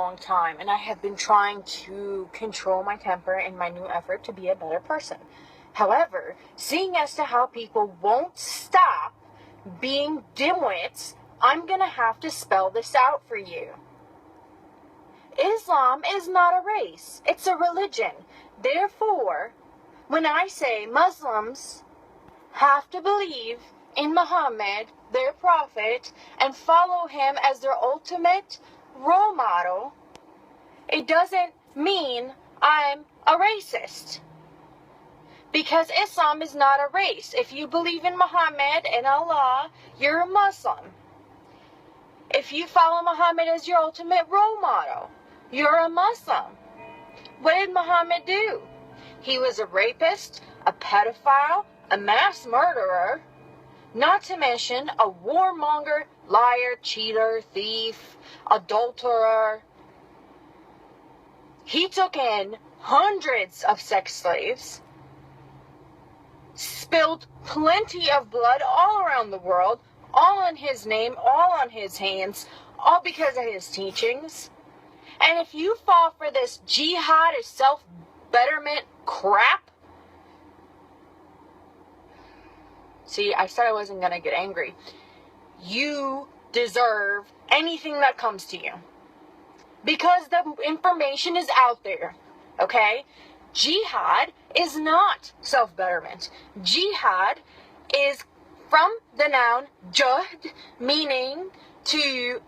long time, and I have been trying to control my temper in my new effort to be a better person. However, seeing as to how people won't stop being dimwits, I'm gonna have to spell this out for you. Islam is not a race, it's a religion. Therefore, when I say Muslims have to believe in Muhammad, their prophet, and follow him as their ultimate role model, it doesn't mean I'm a racist. Because Islam is not a race. If you believe in Muhammad and Allah, you're a Muslim. If you follow Muhammad as your ultimate role model, you're a Muslim. What did Muhammad do? He was a rapist, a pedophile, a mass murderer, not to mention a warmonger, liar, cheater, thief, adulterer. He took in hundreds of sex slaves, spilled plenty of blood all around the world, all in his name, all on his hands, all because of his teachings. And if you fall for this jihad is self-betterment crap, see, I said I wasn't going to get angry. You deserve anything that comes to you. Because the information is out there, okay? Jihad is not self-betterment. Jihad is from the noun juhd, meaning to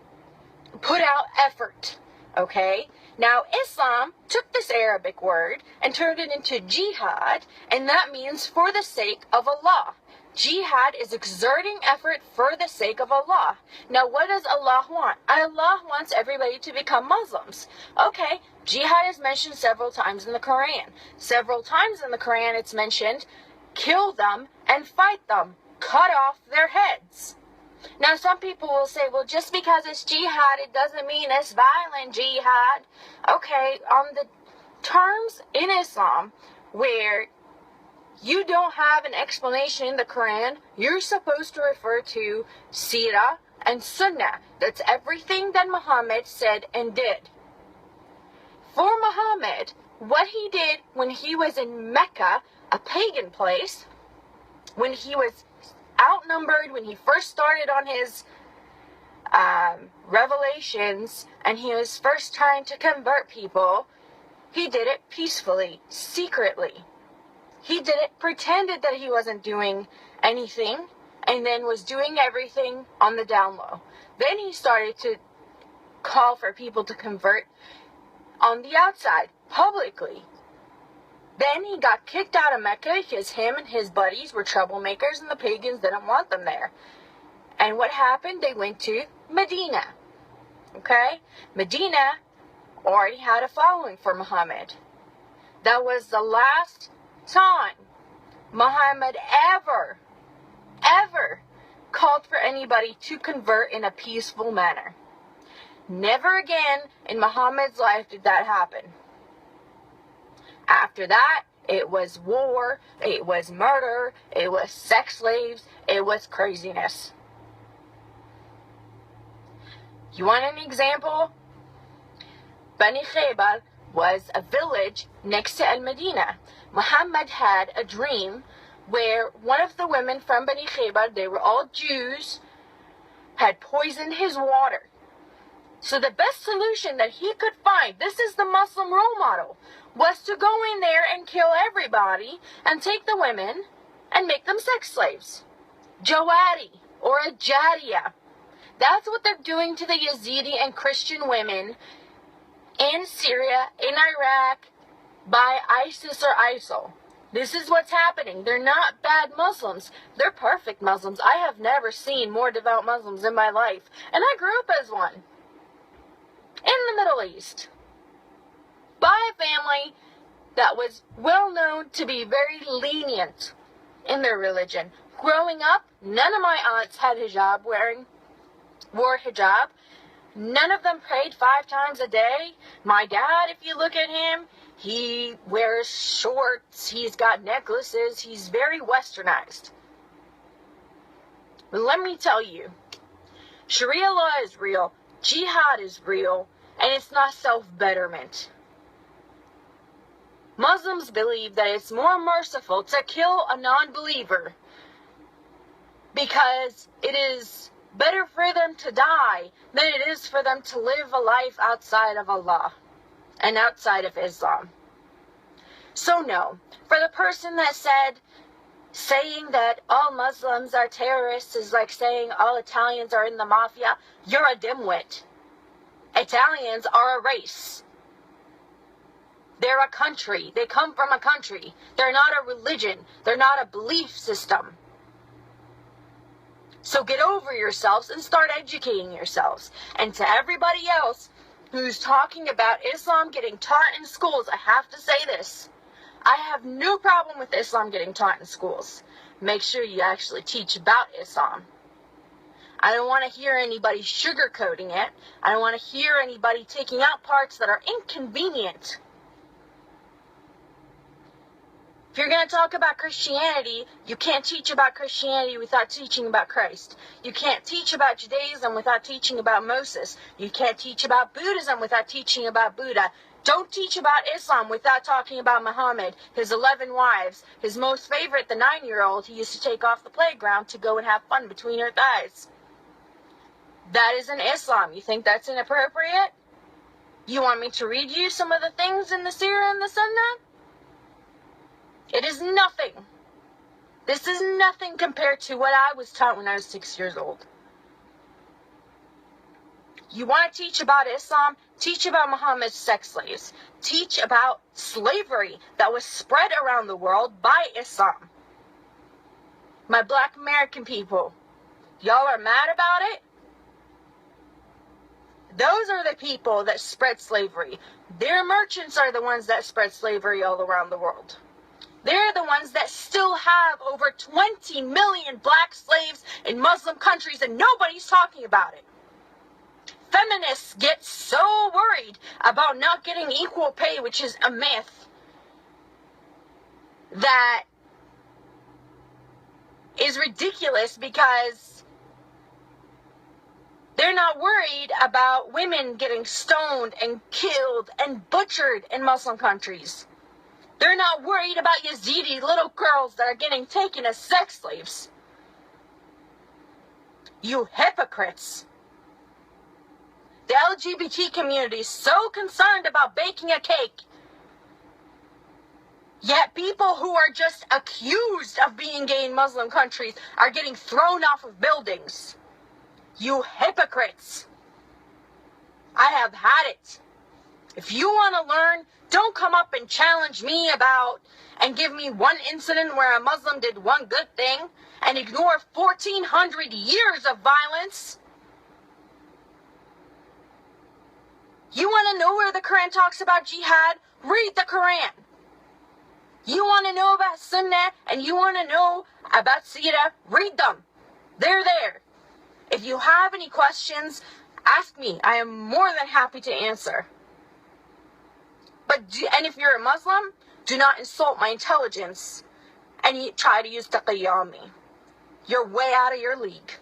put out effort, okay? Now, Islam took this Arabic word and turned it into jihad, and that means for the sake of Allah. Jihad is exerting effort for the sake of Allah. Now, what does Allah want? Allah wants everybody to become Muslims. Okay, jihad is mentioned several times in the Koran. Several times in the Koran it's mentioned, kill them and fight them. Cut off their heads. Now, some people will say, well, just because it's jihad, it doesn't mean it's violent jihad. Okay, on the terms in Islam where you don't have an explanation in the Quran, you're supposed to refer to Sirah and Sunnah. That's everything that Muhammad said and did. For Muhammad, what he did when he was in Mecca, a pagan place, when he was outnumbered, when he first started on his revelations, and he was first trying to convert people, he did it peacefully, secretly. He did it, pretended that he wasn't doing anything, and then was doing everything on the down low. Then he started to call for people to convert on the outside, publicly. Then he got kicked out of Mecca because him and his buddies were troublemakers and the pagans didn't want them there. And what happened? They went to Medina. Okay? Medina already had a following for Muhammad. That was the last time Muhammad ever called for anybody to convert in a peaceful manner. Never again in Muhammad's life did that happen. After that, it was war, it was murder, it was sex slaves, it was craziness. You want an example? Bani Khaybar was a village next to Al-Medina. Muhammad had a dream where one of the women from Bani Khaybar, they were all Jews, had poisoned his water. So the best solution that he could find, this is the Muslim role model, was to go in there and kill everybody and take the women and make them sex slaves. Jawari or a Jariya. That's what they're doing to the Yazidi and Christian women in Syria, in Iraq, by ISIS or ISIL. This is what's happening. They're not bad Muslims. They're perfect Muslims. I have never seen more devout Muslims in my life. And I grew up as one. In the Middle East. By a family that was well known to be very lenient in their religion. Growing up, none of my aunts had wore hijab. None of them prayed 5 times a day. My dad, if you look at him, he wears shorts, he's got necklaces, he's very westernized. But let me tell you, Sharia law is real, jihad is real, and it's not self-betterment. Muslims believe that it's more merciful to kill a non-believer because it is better for them to die than it is for them to live a life outside of Allah and outside of Islam. So no, for the person that said, saying that all Muslims are terrorists is like saying all Italians are in the mafia, you're a dimwit. Italians are a race. They're a country. They come from a country. They're not a religion. They're not a belief system. So get over yourselves and start educating yourselves. And to everybody else who's talking about Islam getting taught in schools, I have to say this. I have no problem with Islam getting taught in schools. Make sure you actually teach about Islam. I don't want to hear anybody sugarcoating it. I don't want to hear anybody taking out parts that are inconvenient. If you're going to talk about Christianity, you can't teach about Christianity without teaching about Christ. You can't teach about Judaism without teaching about Moses. You can't teach about Buddhism without teaching about Buddha. Don't teach about Islam without talking about Muhammad, his 11 wives, his most favorite, the 9-year-old he used to take off the playground to go and have fun between her thighs. That isn't Islam. You think that's inappropriate? You want me to read you some of the things in the Sirah and the Sunnah? It is nothing. This is nothing compared to what I was taught when I was 6 years old. You want to teach about Islam? Teach about Muhammad's sex slaves. Teach about slavery that was spread around the world by Islam. My black American people, y'all are mad about it? Those are the people that spread slavery. Their merchants are the ones that spread slavery all around the world. They're the ones that still have over 20 million black slaves in Muslim countries and nobody's talking about it. Feminists get so worried about not getting equal pay, which is a myth, that is ridiculous because they're not worried about women getting stoned and killed and butchered in Muslim countries. They're not worried about Yazidi little girls that are getting taken as sex slaves. You hypocrites. The LGBT community is so concerned about baking a cake. Yet people who are just accused of being gay in Muslim countries are getting thrown off of buildings. You hypocrites. I have had it. If you want to learn, don't come up and challenge me about and give me one incident where a Muslim did one good thing and ignore 1,400 years of violence. You want to know where the Quran talks about jihad? Read the Quran. You want to know about Sunnah and you want to know about Sirah? Read them. They're there. If you have any questions, ask me. I am more than happy to answer. And if you're a Muslim, do not insult my intelligence and try to use taqiyya on me. You're way out of your league.